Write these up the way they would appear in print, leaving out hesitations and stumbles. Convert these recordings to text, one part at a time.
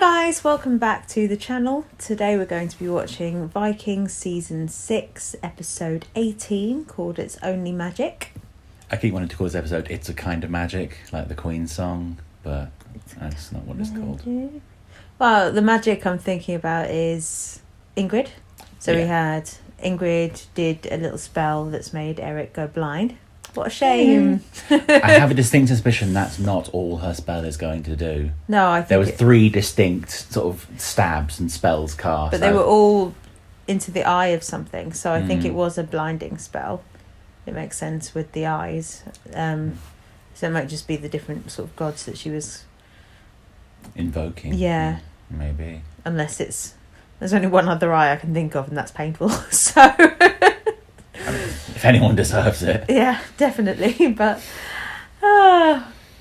guys, welcome back to the channel. Today we're going to be watching Vikings season 6 episode 18 called It's Only Magic. I keep wanting to call this episode It's a Kind of Magic, like the Queen song, but that's not what it's called. Well, the magic I'm thinking about is Ingrid. So we had Ingrid did a little spell that's made Eric go blind. What a shame. I have a distinct suspicion that's not all her spell is going to do. No, I think there was 3 distinct sort of stabs and spells cast. But they were all into the eye of something, so I think it was a blinding spell. It makes sense with the eyes. So it might just be the different sort of gods that she was invoking. Yeah. Maybe. Unless there's only one other eye I can think of, and that's painful. So I mean, if anyone deserves it. Yeah, definitely. But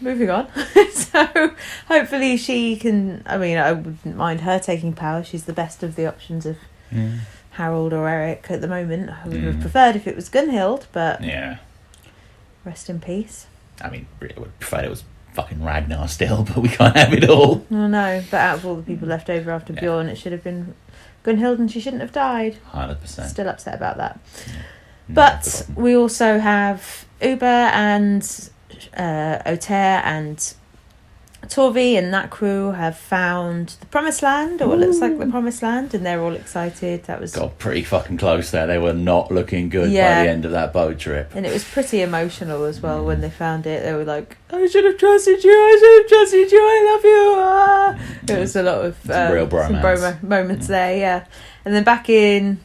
moving on. So hopefully she can. I mean, I wouldn't mind her taking power. She's the best of the options of Harold or Eric at the moment. I would have preferred if it was Gunhild, but rest in peace. I mean, really would prefer it was fucking Ragnar still, but we can't have it all. Oh no, but out of all the people left over after Bjorn, it should have been Gunhild and she shouldn't have died. 100%. Still upset about that. But we also have Ubbe and Othere and Torvi and that crew have found the Promised Land, or what looks like the Promised Land, and they're all excited. That was got pretty fucking close there. They were not looking good by the end of that boat trip. And it was pretty emotional as well when they found it. They were like, I should have trusted you, I love you. It was a lot of real bromance. Some moments there, yeah. And then back in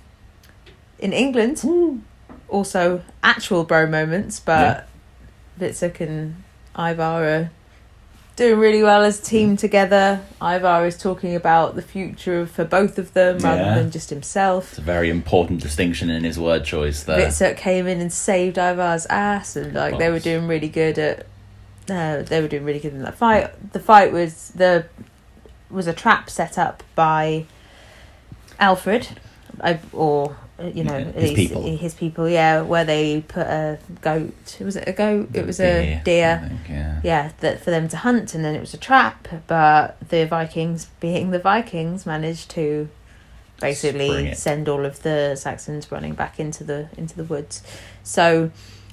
England, also actual bro moments, but Wessex and Ivar are doing really well as a team together. Ivar is talking about the future for both of them rather than just himself. It's a very important distinction in his word choice there. Wessex came in and saved Ivar's ass, and they were doing really good at. They were doing really good in that fight. The fight was a trap set up by Alfred, his people, where they put a goat. Was it a goat? It was a deer. I think, that for them to hunt, and then it was a trap. But the Vikings, being the Vikings, managed to basically send all of the Saxons running back into the woods. So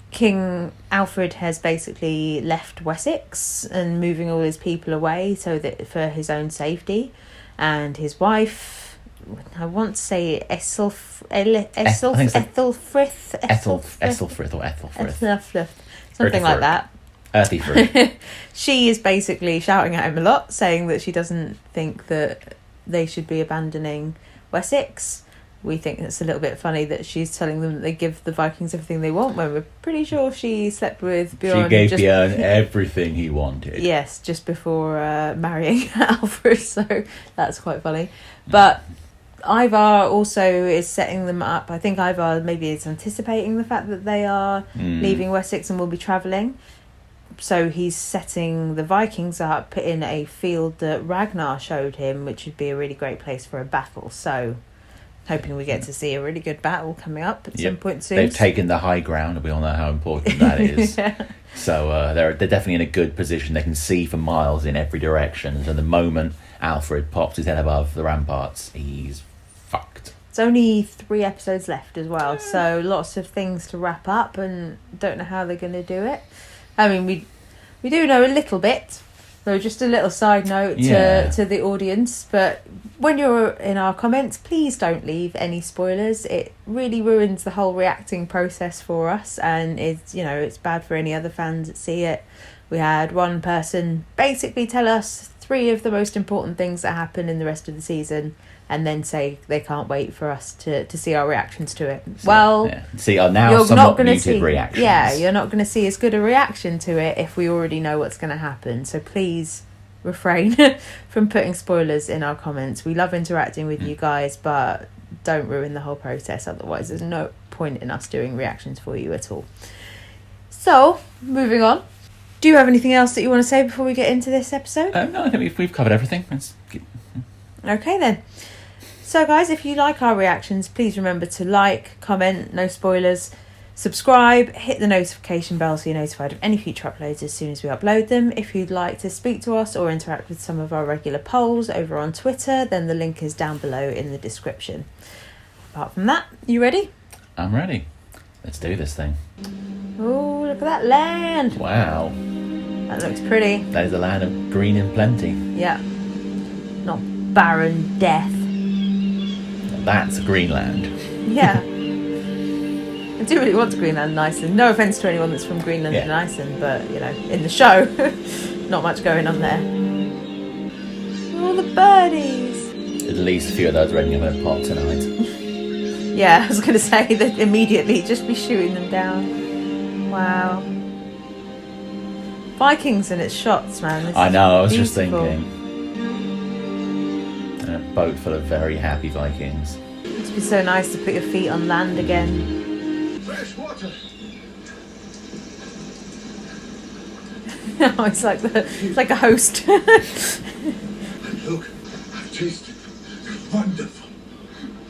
King Alfred has basically left Wessex and moving all his people away so that for his own safety, and his wife. I want to say Ethelfrith, something like that. Earthy fruit. She is basically shouting at him a lot, saying that she doesn't think that they should be abandoning Wessex. We think it's a little bit funny that she's telling them that they give the Vikings everything they want, when we're pretty sure she slept with Bjorn. She gave Bjorn everything he wanted. Yes, just before marrying Alfred, so that's quite funny. But Ivar also is setting them up. I think Ivar maybe is anticipating the fact that they are leaving Wessex and will be travelling. So he's setting the Vikings up in a field that Ragnar showed him, which would be a really great place for a battle. So hoping we get to see a really good battle coming up at some point soon. They've taken the high ground, and we all know how important that is. So they're definitely in a good position. They can see for miles in every direction. So the moment Alfred pops his head above the ramparts, he's fucked. It's only 3 episodes left as well, so lots of things to wrap up, and don't know how they're going to do it. I mean, we do know a little bit, so just a little side note to the audience. But when you're in our comments, please don't leave any spoilers. It really ruins the whole reacting process for us, and it's bad for any other fans that see it. We had one person basically tell us 3 of the most important things that happen in the rest of the season, and then say they can't wait for us to see our reactions to it. See our now somewhat muted reactions. Yeah, you're not going to see as good a reaction to it if we already know what's going to happen. So please refrain from putting spoilers in our comments. We love interacting with you guys, but don't ruin the whole process. Otherwise, there's no point in us doing reactions for you at all. So, moving on. Do you have anything else that you want to say before we get into this episode? No, I think we've covered everything. Okay then. So guys, if you like our reactions, please remember to like, comment, no spoilers, Subscribe, hit the notification bell so you're notified of any future uploads as soon as we upload them. If you'd like to speak to us or interact with some of our regular polls over on Twitter, then the link is down below in the description. Apart from that, you ready? I'm ready. Let's do this thing. Oh, look at that land. Wow. That looks pretty. That is a land of green and plenty. Yeah. Not barren death. That's Greenland. Yeah. I do really want to Greenland and Iceland. No offence to anyone that's from Greenland and Iceland, but, you know, in the show, not much going on there. All the birdies. At least a few of those are ending up in a pot tonight. Yeah, I was going to say that immediately, just be shooting them down. Wow. Vikings and its shots, man. This I know, I was beautiful. just thinking. A boat full of very happy Vikings. It must be so nice to put your feet on land again. Fresh water. No, it's like a host. And look, I've tasted. It's wonderful.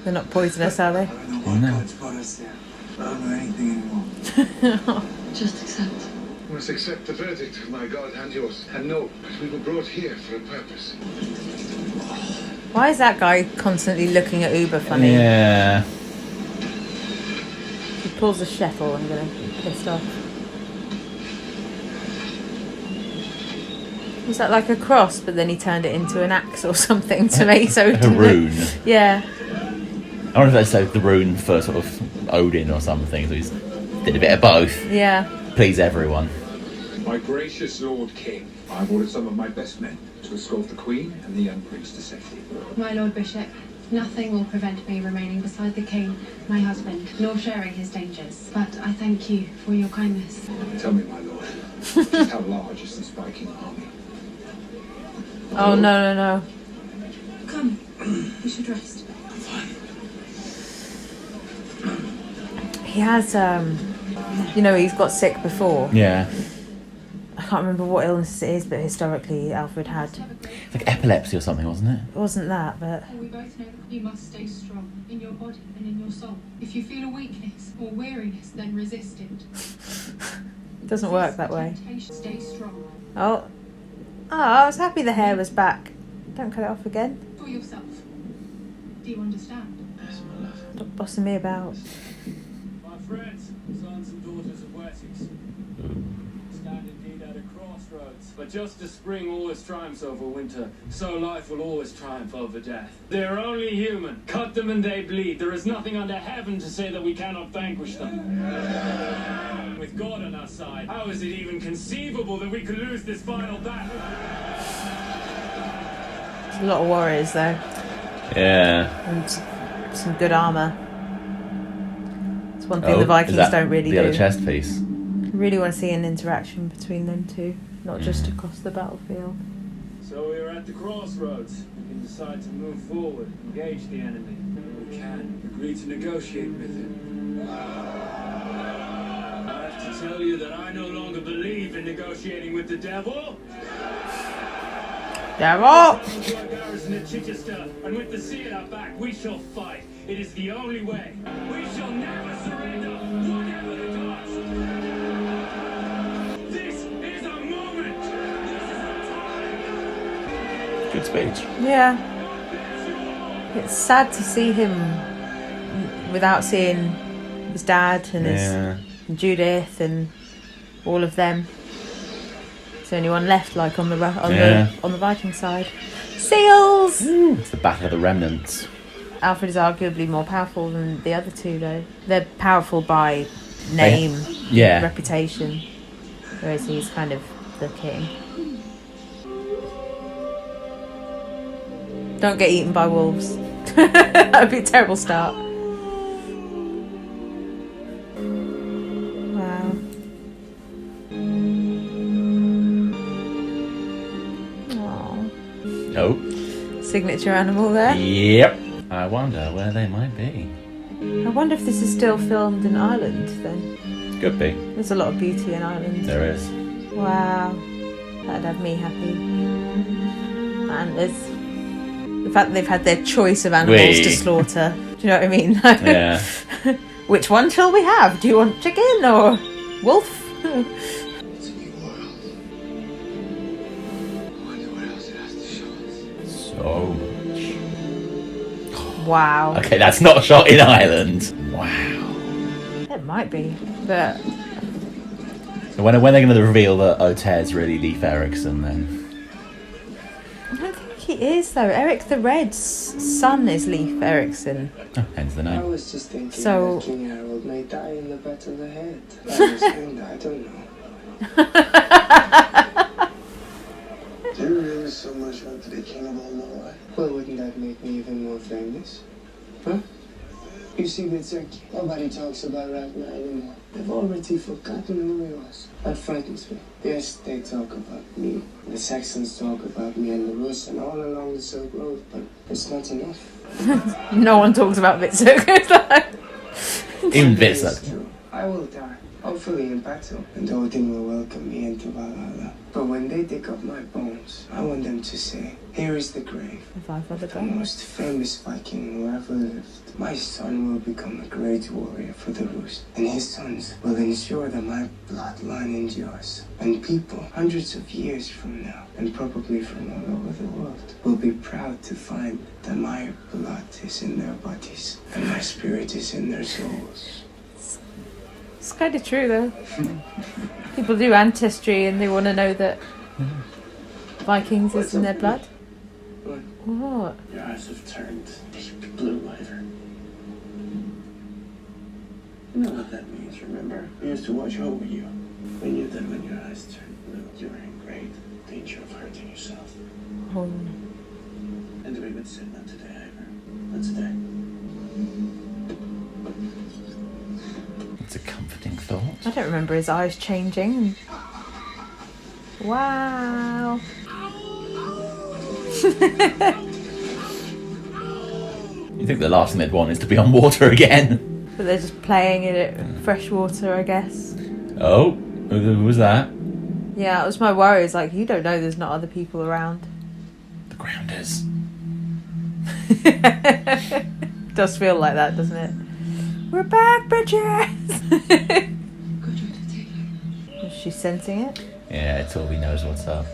They're not poisonous, are they? I don't know what God's got us there. I don't know anything anymore. Just accept. You must accept the verdict of my God and yours. And know that we were brought here for a purpose. Why is that guy constantly looking at Ubbe funny? Yeah. He pulls a shuttle, I'm going to be pissed off. Was that like a cross, but then he turned it into an axe or something to make so... A rune. Yeah. I wonder if they said the rune for sort of Odin or something. So he's did a bit of both. Yeah. Please everyone. My gracious Lord King, I've ordered some of my best men to escort the Queen and the young prince to safety. My Lord Bishop, nothing will prevent me remaining beside the King, my husband, nor sharing his dangers. But I thank you for your kindness. Tell me, my lord, just how large is this Viking army? Oh, no. Come, you should rest. He has, you know, he's got sick before. Yeah. I can't remember what illness it is, but historically Alfred had. It's like epilepsy or something, wasn't it? It wasn't that, but... We both know that you must stay strong in your body and in your soul. If you feel a weakness or weariness, then resist it. It doesn't work that way. Stay strong. Oh, I was happy the hair was back. Don't cut it off again. For yourself. Do you understand? Yes, my love. Stop bossing me about. My friends, sons and daughters of Wessex, stand indeed at a crossroads. But just as spring always triumphs over winter, so life will always triumph over death. They are only human. Cut them and they bleed. There is nothing under heaven to say that we cannot vanquish them. With God on our side, how is it even conceivable that we could lose this final battle? There's a lot of warriors though, Yeah. and some good armour. It's one thing the Vikings don't really the do. other chest piece. I really want to see an interaction between them two, not just across the battlefield. So we are at the crossroads. We can decide to move forward, engage the enemy. We can agree to negotiate with him. I have to tell you that I no longer believe in negotiating with the devil. Devil! Come to our garrison at Chichester, and with the sea at our back, we shall fight. It is the only way. We shall never surrender, whatever the cost. This is a moment. This is a time. Good speech. Yeah. It's sad to see him without seeing his dad and Yeah. his Judith and all of them. There's only one left, like on the Viking side. Seals. It's the Battle of the Remnants. Alfred is arguably more powerful than the other two, though. They're powerful by name, reputation, whereas he's kind of the king. Don't get eaten by wolves. That would be a terrible start. Wow. Aww. Oh. Signature animal there. Yep. I wonder where they might be. I wonder if this is still filmed in Ireland then. Could be. There's a lot of beauty in Ireland. There is. Wow. That'd have me happy. Antlers. The fact that they've had their choice of animals to slaughter. Do you know what I mean? Yeah. Which one shall we have? Do you want chicken or wolf? It's a new world. I wonder what else it has to show us. So much. Wow. Okay, that's not shot in Ireland. Wow. It might be, but So when are they going to reveal that Othere's really Leif Erikson then? I don't think he is though. Eric the Red's son is Leif Erikson. Oh, hence the I name. was just thinking So- that King Harold may die in the battle ahead. I don't know. Do you really so much want to be king of all Norway? Well, wouldn't that make me even more famous? Huh? You see, Witzer, nobody talks about Ragnar anymore. They've already forgotten who he was. That frightens me. Yes, they talk about me. The Saxons talk about me and the Rus and all along the Silk Road, but it's not enough. No one talks about Witzer. Even One day it's Witzer. true. I will die, hopefully in battle, and Odin will welcome me into Valhalla. But when they dig up my bones, I want them to say, here is the grave the most famous Viking who ever lived. My son will become a great warrior for the Rus, and his sons will ensure that my bloodline endures. And people, hundreds of years from now, and probably from all over the world, will be proud to find that my blood is in their bodies, and my spirit is in their souls. It's kind of true though. People do ancestry and they want to know that Vikings is in their blood. What? What? Your eyes have turned deep blue, Ivor. You know what that means, remember? We used to watch over you. We knew that when your eyes turned blue, you were in great danger of hurting yourself. Oh. And we would say, not today, Ivor. Not today. It's a comforting thought. I don't remember his eyes changing. Wow. You think the last thing they'd want is to be on water again? But they're just playing in it, fresh water, I guess. Oh, who was that? Yeah, it was my worry. It's like, you don't know there's not other people around. The Grounders. Does feel like that, doesn't it? We're back, bitches! Is she sensing it? Yeah, Toby knows what's up.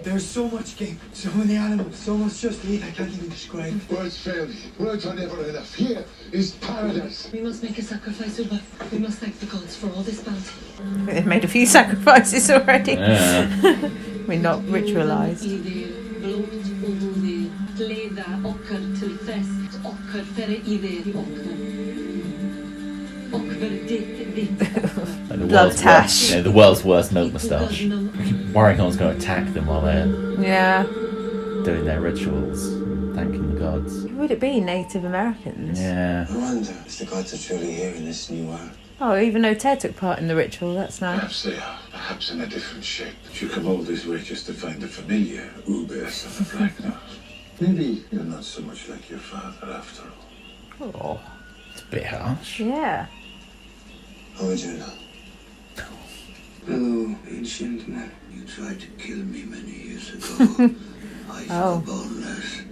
There's so much game, so many animals, so much just to eat, I can't even describe. Words fail me. Words are never enough. Here is paradise. We must make a sacrifice, Ubbe. We must thank the gods for all this bounty. They've made a few sacrifices already. Yeah. We're not ritualised. Like the Blood world's tash. worst, the world's worst milk moustache. Worrying no one's going to attack them while they're Yeah. doing their rituals, thanking the gods. Who would it be? Native Americans? Yeah. I wonder if the gods are truly here in this new world. Oh, even Othere took part in the ritual. That's nice. Perhaps they are. Perhaps in a different shape. But you come all this way just to find the familiar Ubbe, son of Ragnar. Maybe you're not so much like your father after all. Oh, it's a bit harsh. Yeah. How would you know? Hello, ancient man. You tried to kill me many years ago. I Oh. feel boneless.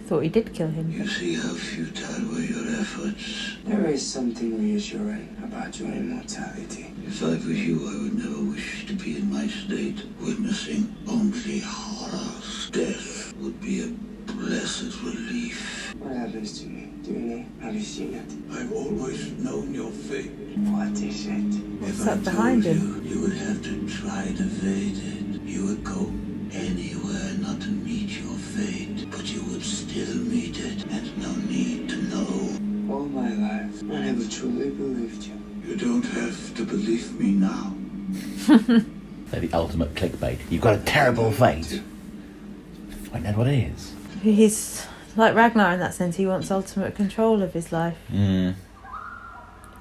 Thought he did kill him. You see how futile were your efforts. There is something reassuring about your immortality. If I were you, I would never wish to be in my state, witnessing only horrors. Death would be a blessed relief. What happens to me? Do you know? Have you seen it? I've always known your fate. What is it? What's If I that behind told him? you, you would have to try to evade it. You would go anywhere not to meet your fate, but you would still meet it, and no need to know. All my life, I never truly believed you. You don't have to believe me now. They're the ultimate clickbait. You've got a terrible fate. Find out what it is. He's like Ragnar in that sense. He wants ultimate control of his life. Mm.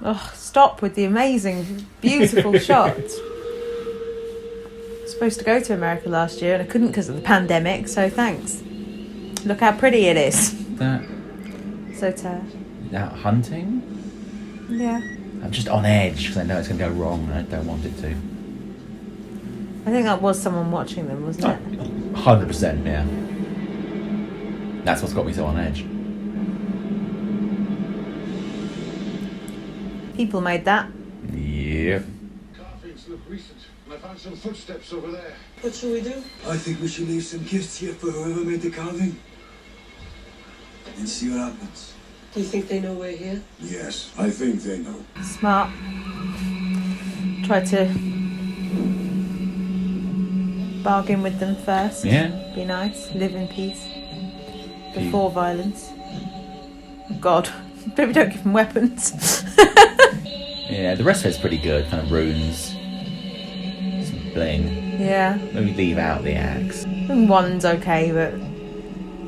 Oh, stop with the amazing, beautiful shot. Supposed to go to America last year and I couldn't because of the pandemic, so thanks. Look how pretty it is. That Othere. out hunting? Yeah. I'm just on edge because I know it's going to go wrong and I don't want it to. I think that was someone watching them, wasn't it? 100%, yeah. That's what's got me so on edge. People made that. Yep. Carvings look recent. I found some footsteps over there. What shall we do? I think we should leave some gifts here for whoever made the carving. And see what happens. Do you think they know we're here? Yes, I think they know. Smart. Try to bargain with them first. Yeah. Be nice. Live in peace. Before violence. God. Maybe don't give them weapons. Yeah, the rest of it's pretty good. Kind of runes. Some bling. Yeah. Maybe leave out the axe. And one's okay, but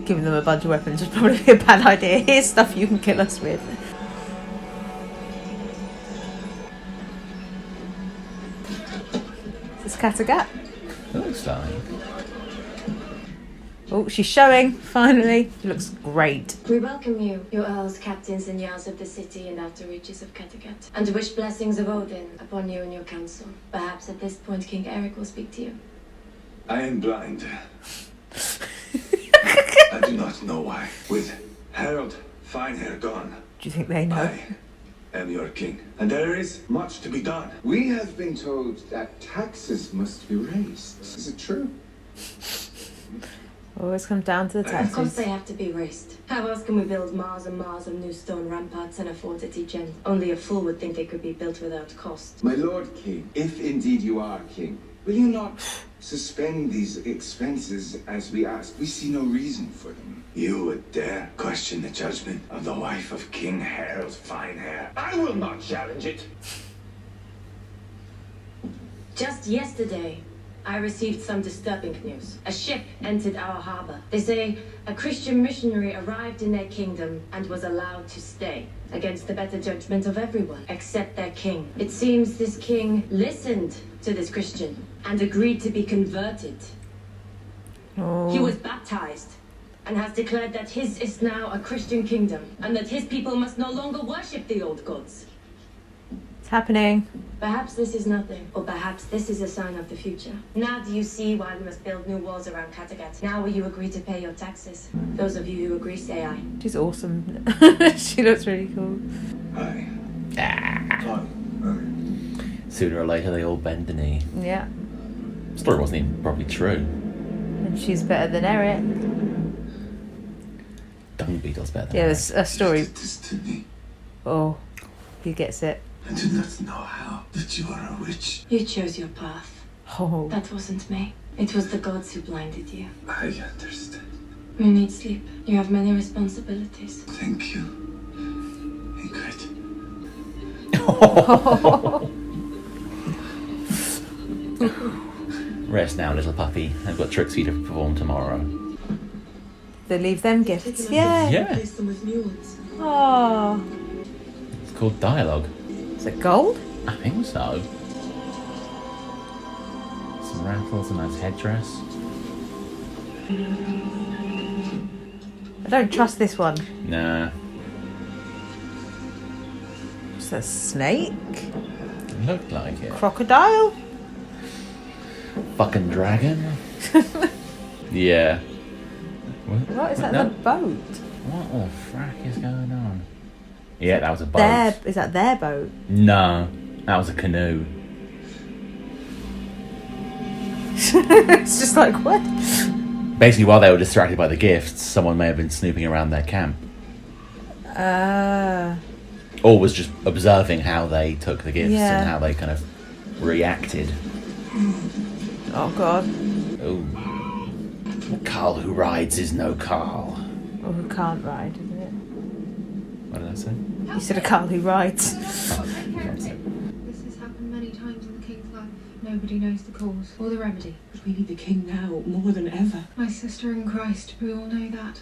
giving them a bunch of weapons would probably be a bad idea. Here's stuff you can kill us with. Is this Kattegat? Looks like. Oh, she's showing, finally. She looks great. We welcome you, your earls, captains, and jarls of the city and outer reaches of Kattegat, and wish blessings of Odin upon you and your council. Perhaps at this point King Eric will speak to you. I am blind. I do not know why. With Harold Finehair gone, Do you think they know? I am your king, and there is much to be done. We have been told that taxes must be raised. Is it true? Always comes down to the Of course taxes. they have to be raised. How else can we build miles and miles of new stone ramparts and a fort at each end? Only a fool would think they could be built without cost. My lord king, if indeed you are king, will you not suspend these expenses as we ask? We see no reason for them. You would dare question the judgment of the wife of King Harold Finehair? I will not challenge it. Just yesterday, I received some disturbing news. A ship entered our harbor. They say a Christian missionary arrived in their kingdom and was allowed to stay, against the better judgment of everyone, except their king. It seems this king listened to this Christian and agreed to be converted. Oh. He was baptized and has declared that his is now a Christian kingdom and that his people must no longer worship the old gods. It's happening. Perhaps this is nothing, or perhaps this is a sign of the future. Now do you see why we must build new walls around Kattegat? Now will you agree to pay your taxes? Those of you who agree say aye. She's awesome. She looks really cool. Aye. Ah. Sooner or later they all bend the knee. Yeah. The story wasn't even probably true. And she's better than Eric. Dung Beetle's better than Yeah, Eric. there's a story. You did this to me. Oh, he gets it. I do not know how, but you are a witch. You chose your path. Oh. That wasn't me. It was the gods who blinded you. I understand. You need sleep. You have many responsibilities. Thank you, Ingrid. Rest now, little puppy. I've got tricks for you to perform tomorrow. They leave them gifts. Yeah. Yeah. Replace them with new ones. Oh. It's called dialogue. Is it gold? I think so. Some rattles, a nice headdress. I don't trust this one. Nah. It's a snake? Looked like it. Crocodile? Fucking dragon. Yeah. What is that? No. The boat? What the frack is going on? Yeah, that was a boat. Is that their boat? No, that was a canoe. It's just like, what? Basically, while they were distracted by the gifts, someone may have been snooping around their camp. Or was just observing how they took the gifts Yeah. and how they kind of reacted. Oh, God. Oh. Carl who rides is no Carl. Or who can't ride, isn't it? What did I say? You said a Carl who rides. This has happened many times in the king's life. Nobody knows the cause or the remedy. But we need the king now more than ever. My sister in Christ, we all know that.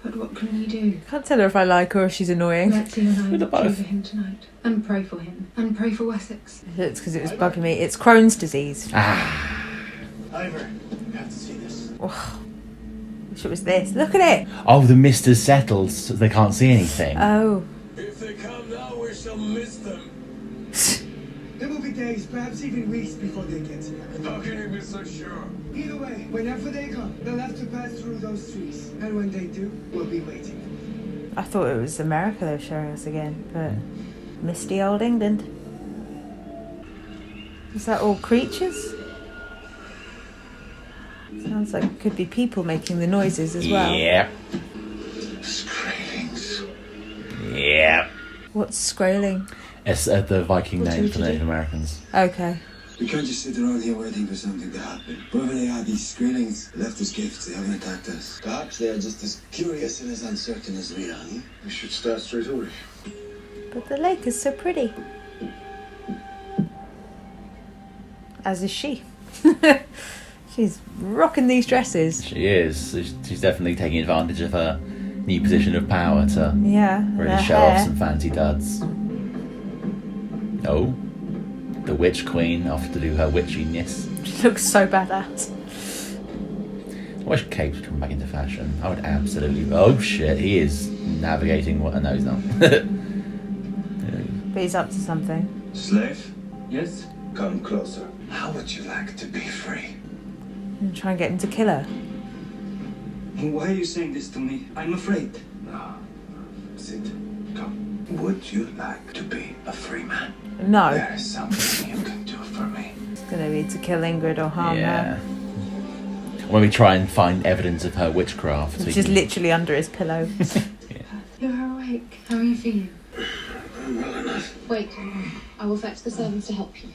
But what can we do? Can't tell her if I like her or if she's annoying. Betsy and I With the watch over both. him tonight. And pray for him. And pray for Wessex. It's because it was bugging me. It's Crohn's disease. Ivor, you have to see this. Oh, wish it was this. Look at it. Oh, the mist has settled, so they can't see anything. Oh. If they come now, we shall miss them. There will be days, perhaps even weeks before they get here. How can you be so sure? Either way, whenever they come, they'll have to pass through those trees. And when they do, we'll be waiting. I thought it was America they were showing us again, but misty old England. Is that all creatures? Sounds like it could be people making the noises as well. Yeah. Scralings. Yeah. What's scrolling? It's the Viking name for Native Americans. Okay. We can't just sit around here waiting for something to happen. Whoever they are, these Skrellings left us gifts. They haven't attacked us. Perhaps they are just as curious and as uncertain as we are. We should start straight away. But the lake is so pretty. As is she. She's rocking these dresses. She is. She's definitely taking advantage of her new position of power to really show off some fancy duds. Oh, the Witch Queen off to do her witchiness. She looks so badass. I wish capes would come back into fashion. I would absolutely. Oh shit, he is navigating what. No, he's not. But he's up to something. Slave? Yes? Come closer. How would you like to be free? And try and get him to kill her. Why are you saying this to me? I'm afraid. No. Sit. Come. Would you like to be a free man? No. There is something you can do for me. It's going to be to kill Ingrid or harm her. When we try and find evidence of her witchcraft. Which is literally under his pillow. You're awake. How are you feeling? I'm well enough. Wait. I will fetch the servants to help you.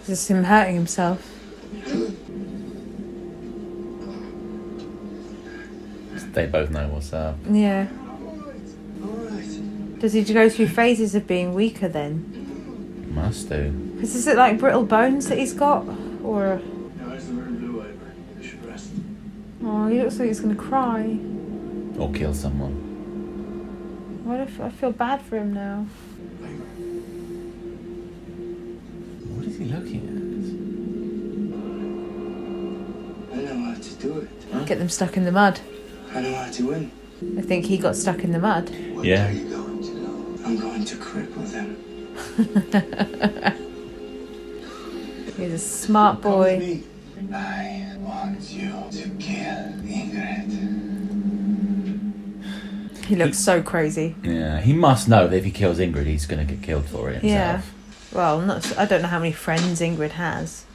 Just him hurting himself. They both know what's up. Yeah. Alright. Does he go through phases of being weaker then? Must do. Because is it like brittle bones that he's got? Or... Your eyes are very blue, Albert. You should rest. Oh, he looks like he's going to cry. Or kill someone. What if I feel bad for him now? What is he looking I know how to do it. Get them stuck in the mud. I know how to win. I think he got stuck in the mud. What Yeah. are you going to do? I'm going to cripple them. He's a smart boy. I want you to kill Ingrid. He looks so crazy. at? Yeah, he must know that if he kills Ingrid, he's going to get killed for it himself. Yeah. Well, I don't know how many friends Ingrid has.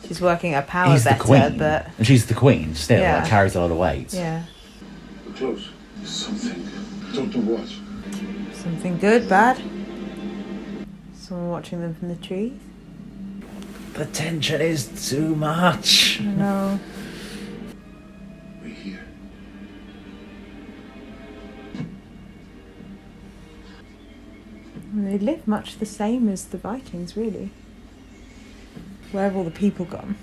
She's working her power He's better, the queen, but and she's the queen still. Yeah. That carries a lot of weight. yeah. Close. Something. Don't know what. Something good, bad? Someone watching them from the trees? The tension is too much. No. We're here. They live much the same as the Vikings, really. Where have all the people gone?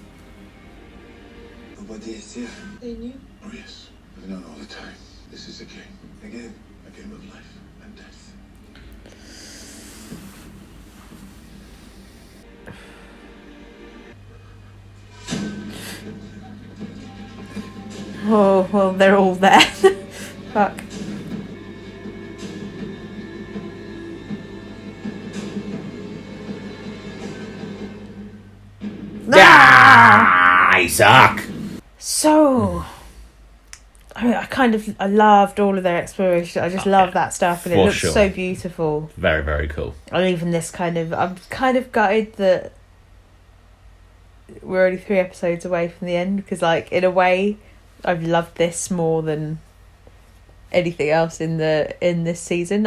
Nobody is here. They knew. Oh yes. We've known all the time. This is a game. A game. A game of life and death. Oh, well, they're all there. Fuck. I suck. So, I mean, I loved all of their exploration. I just love that stuff, and it For looks sure. so beautiful. Very, very cool. And even this I'm kind of gutted that we're only 3 episodes away from the end, because, like, in a way, I've loved this more than anything else in this season.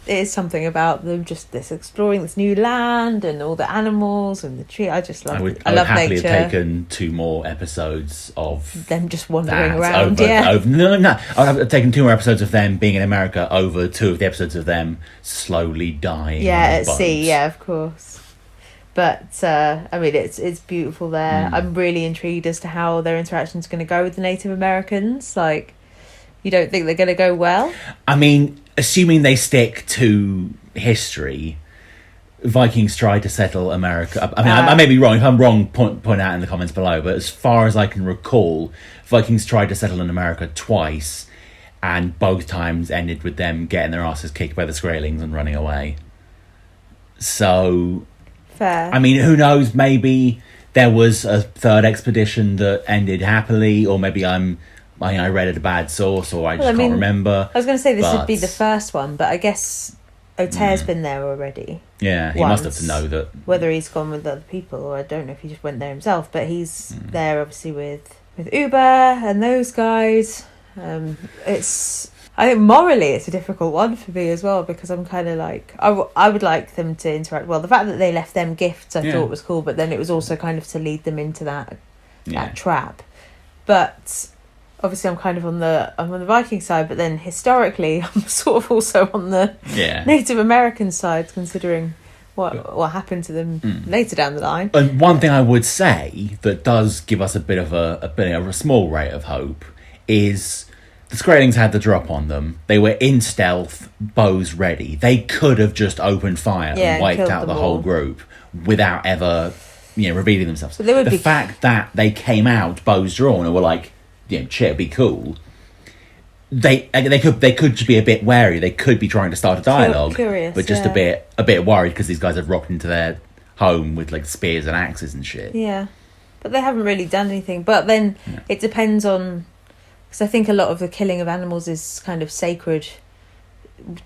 It is something about them, just this exploring this new land and all the animals and the tree. I just love. I would love happily nature. have taken 2 more episodes of Them just wandering that around. No. I would have taken 2 more episodes of them being in America over 2 of the episodes of them slowly dying. Yeah, on at boats. sea. Yeah, of course. But I mean, it's beautiful there. I'm really intrigued as to how their interaction's going to go with the Native Americans. Like, you don't think they're going to go well? I mean, assuming they stick to history, Vikings tried to settle America. I mean, I may be wrong. If I'm wrong, point out in the comments below. But as far as I can recall, Vikings tried to settle in America twice, and both times ended with them getting their asses kicked by the Skrellings and running away. So, Fair. I mean, who knows? Maybe there was a third expedition that ended happily, or maybe I read at a bad source, or I just can't remember. I was going to say this would be the first one, but I guess Othere's been there already. Yeah, he must have to know that. Whether he's gone with other people, or I don't know if he just went there himself, but he's there obviously with Ubbe and those guys. I think morally it's a difficult one for me as well, because I'm kind of like, I would like them to interact. Well, the fact that they left them gifts I thought was cool, but then it was also kind of to lead them into that trap. But obviously I'm kind of on the Viking side, but then historically I'm sort of also on the Native American side, considering what happened to them later down the line. And one thing I would say that does give us a bit of a small ray of hope is the Skraelings had the drop on them. They were in stealth, bows ready. They could have just opened fire and wiped out the whole group without ever, revealing themselves. But the fact that they came out bows drawn and were like, shit, be cool. They could just be a bit wary. They could be trying to start a dialogue, curious, but just a bit worried because these guys have rocked into their home with like spears and axes and shit. Yeah, but they haven't really done anything. But then it depends on, because I think a lot of the killing of animals is kind of sacred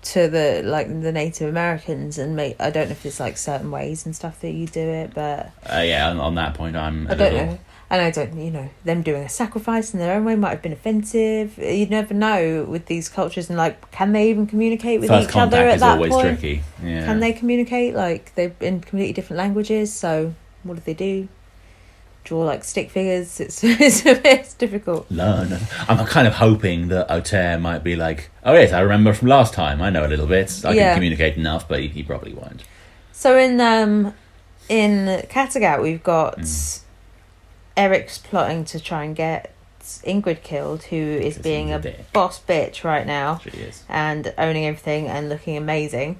to the Native Americans, and I don't know if there's like certain ways and stuff that you do it, but on that point I don't know. And I don't, them doing a sacrifice in their own way might have been offensive. You never know with these cultures, and like, can they even communicate with each other at that point? First contact is always tricky. Yeah. Can they communicate? Like, they're in completely different languages, so what do they do? Draw like stick figures? It's difficult. Learn. I'm kind of hoping that Othere might be like, oh yes, I remember from last time. I know a little bit. I can communicate enough, but he probably won't. So in Kattegat, we've got Eric's plotting to try and get Ingrid killed, who is being a boss bitch right now. She is. And owning everything and looking amazing.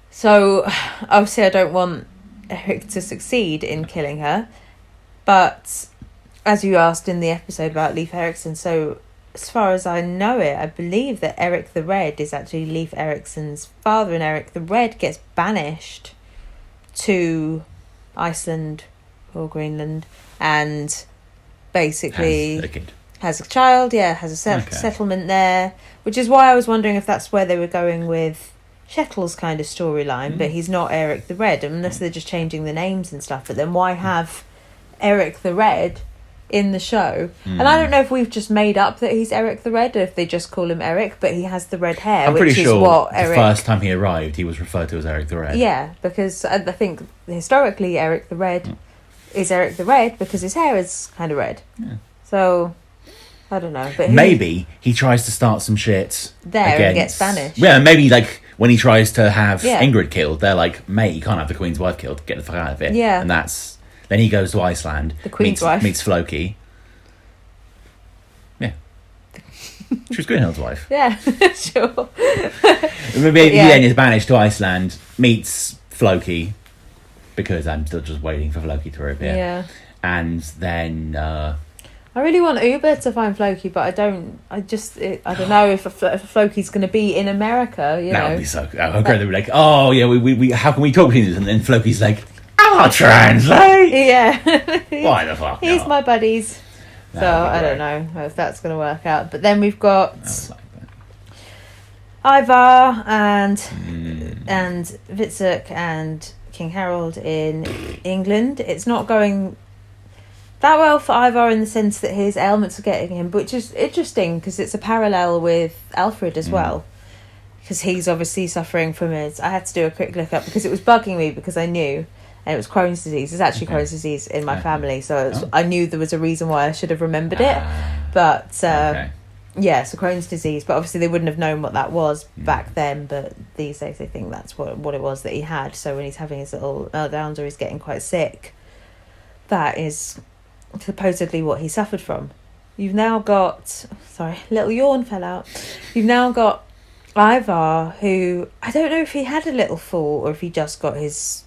So obviously I don't want Eric to succeed in killing her. But as you asked in the episode about Leif Erikson, so as far as I know it, I believe that Eric the Red is actually Leif Erikson's father, and Eric the Red gets banished to Iceland or Greenland and basically has a child, has a settlement there, which is why I was wondering if that's where they were going with Shettl's kind of storyline, but he's not Eric the Red, unless they're just changing the names and stuff. But then why have Eric the Red in the show? And I don't know if we've just made up that he's Eric the Red, or if they just call him Eric, but he has the red hair. I'm pretty sure what the first time he arrived he was referred to as Eric the Red. Yeah, because I think historically Eric the Red is Eric the Red because his hair is kind of red. So I don't know, but maybe he tries to start some shit there and gets banished. Yeah, maybe like when he tries to have Ingrid killed, they're like, mate, you can't have the Queen's wife killed, get the fuck out of it. Yeah. And then he goes to Iceland, the Queen's wife meets Floki. Yeah. She was Greenhild's wife. Yeah, sure. Maybe he then is banished to Iceland, meets Floki, because I'm still just waiting for Floki to appear. Yeah. And then I really want Ubbe to find Floki, but I don't know if Floki's going to be in America, That would be so good. I'm going to be like, oh yeah, we how can we talk between this? And then Floki's like, I'll translate. Yeah. Why the fuck He's not? my buddies. So I don't know if that's going to work out. But then we've got Ivar and Witzek and King Harold in England. It's not going that well for Ivar in the sense that his ailments are getting him, which is interesting because it's a parallel with Alfred as well, because he's obviously suffering from it. I had to do a quick look up because it was bugging me, because I knew, and it was Crohn's disease. It's actually Crohn's disease in my family, so I knew there was a reason why I should have remembered it. But so Crohn's disease, but obviously they wouldn't have known what that was back then, but these days they think that's what it was that he had. So when he's having his little meltdowns or he's getting quite sick, that is supposedly what he suffered from. You've now got little yawn fell out. You've now got Ivar, who I don't know if he had a little fall or if he just got his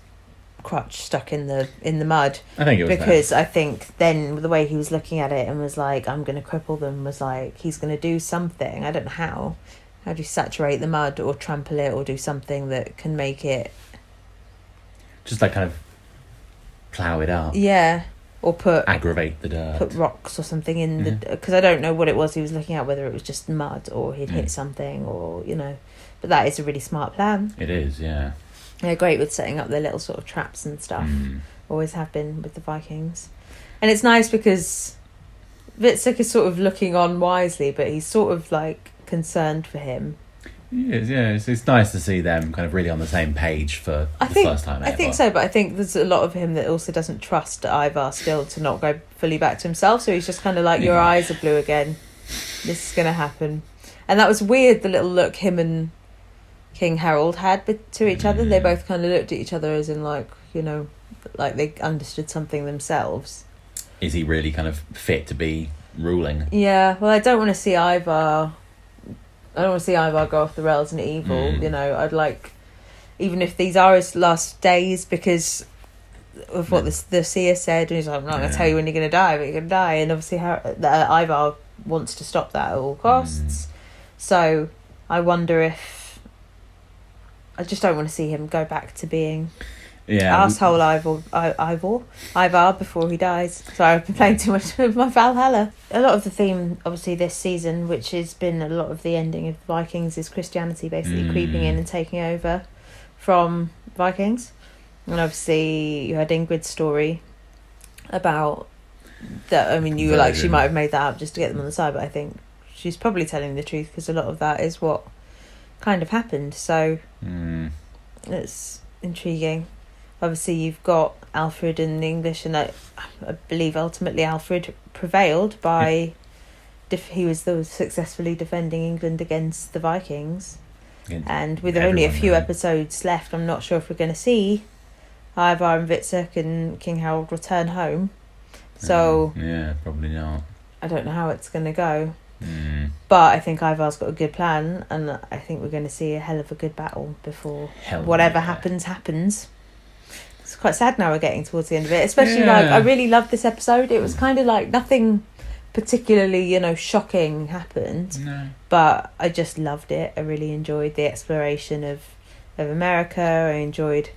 crutch stuck in the mud. I think it was because I think then the way he was looking at it and was like, I'm going to cripple them, was like he's going to do something. I don't know how do you saturate the mud or trample it or do something that can make it just like kind of plough it up. Yeah. or aggravate the dirt. Put rocks or something in the, because I don't know what it was he was looking at, whether it was just mud or he'd hit something, or but that is a really smart plan. It is, yeah. They're great with setting up their little sort of traps and stuff. Always have been with the Vikings. And it's nice because Wessex is sort of looking on wisely, but he's sort of like concerned for him. He is, yeah. It's nice to see them kind of really on the same page for the first time ever. I think so, but I think there's a lot of him that also doesn't trust Ivar still to not go fully back to himself, so he's just kind of like, your eyes are blue again. This is going to happen. And that was weird, the little look him and King Harold had to each other. They both kind of looked at each other as in like, like they understood something themselves. Is he really kind of fit to be ruling? Yeah, well, I don't want to see Ivar go off the rails and evil. I'd like, even if these are his last days, because of what the seer said, and he's like, I'm not going to tell you when you're going to die, but you're going to die. And obviously Ivar wants to stop that at all costs. So I wonder if, I just don't want to see him go back to being asshole Ivar before he dies. So I've been playing too much with my Valhalla. A lot of the theme, obviously, this season, which has been a lot of the ending of Vikings, is Christianity basically creeping in and taking over from Vikings. And obviously, you had Ingrid's story about that. I mean, you were like, she might have made that up just to get them on the side, but I think she's probably telling the truth, because a lot of that is what kind of happened. So it's intriguing. Obviously, you've got Alfred in the English, and I believe ultimately Alfred prevailed by he was successfully defending England against the Vikings. And with only a few episodes left, I'm not sure if we're going to see Ivar and Wessex and King Harold return home. So probably not. I don't know how it's going to go. But I think Ivar's got a good plan, and I think we're going to see a hell of a good battle before whatever happens. It's quite sad now we're getting towards the end of it, especially like I really loved this episode. It was kind of like nothing particularly shocking happened, but I just loved it. I really enjoyed the exploration of America. I enjoyed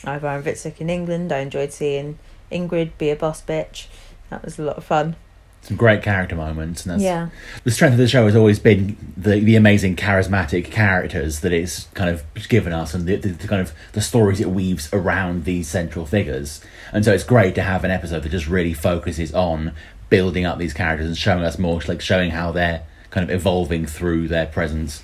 Ivar and Wessex in England. I enjoyed seeing Ingrid be a boss bitch. That was a lot of fun. Some great character moments, and the strength of the show has always been the amazing charismatic characters that it's kind of given us, and the kind of the stories it weaves around these central figures. And so it's great to have an episode that just really focuses on building up these characters and showing us more, like showing how they're kind of evolving through their present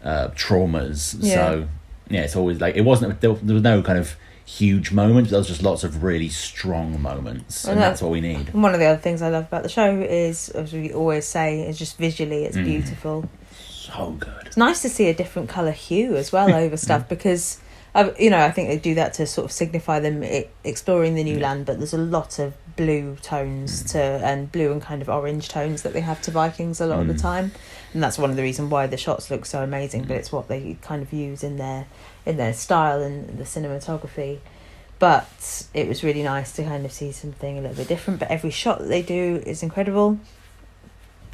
traumas. So it's always like, it wasn't, there was no kind of huge moments, there was just lots of really strong moments, and that's what we need. And one of the other things I love about the show is, as we always say, is just visually it's beautiful. So good. It's nice to see a different colour hue as well over stuff, because I think they do that to sort of signify them exploring the new land, but there's a lot of blue tones and blue and kind of orange tones that they have to Vikings a lot of the time, and that's one of the reasons why the shots look so amazing. But it's what they kind of use in their style and the cinematography. But it was really nice to kind of see something a little bit different. But every shot that they do is incredible.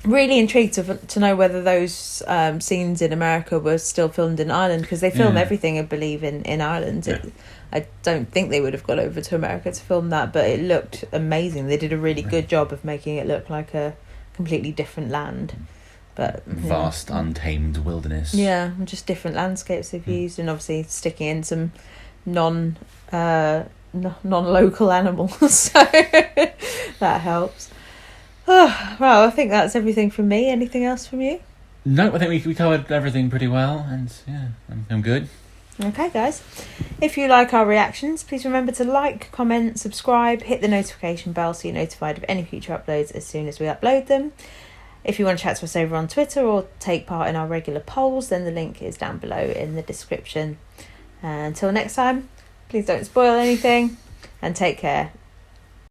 Really intrigued to know whether those scenes in America were still filmed in Ireland, because they film everything, I believe, in Ireland. I don't think they would have got over to America to film that, but it looked amazing. They did a really good job of making it look like a completely different land. But vast, untamed wilderness. Yeah, just different landscapes they've used, and obviously sticking in some non-local animals, so that helps. Well, I think that's everything from me. Anything else from you? No, I think we covered everything pretty well, and I'm good. Okay, guys. If you like our reactions, please remember to like, comment, subscribe, hit the notification bell so you're notified of any future uploads as soon as we upload them. If you want to chat to us over on Twitter or take part in our regular polls, then the link is down below in the description. Until next time, please don't spoil anything, and take care.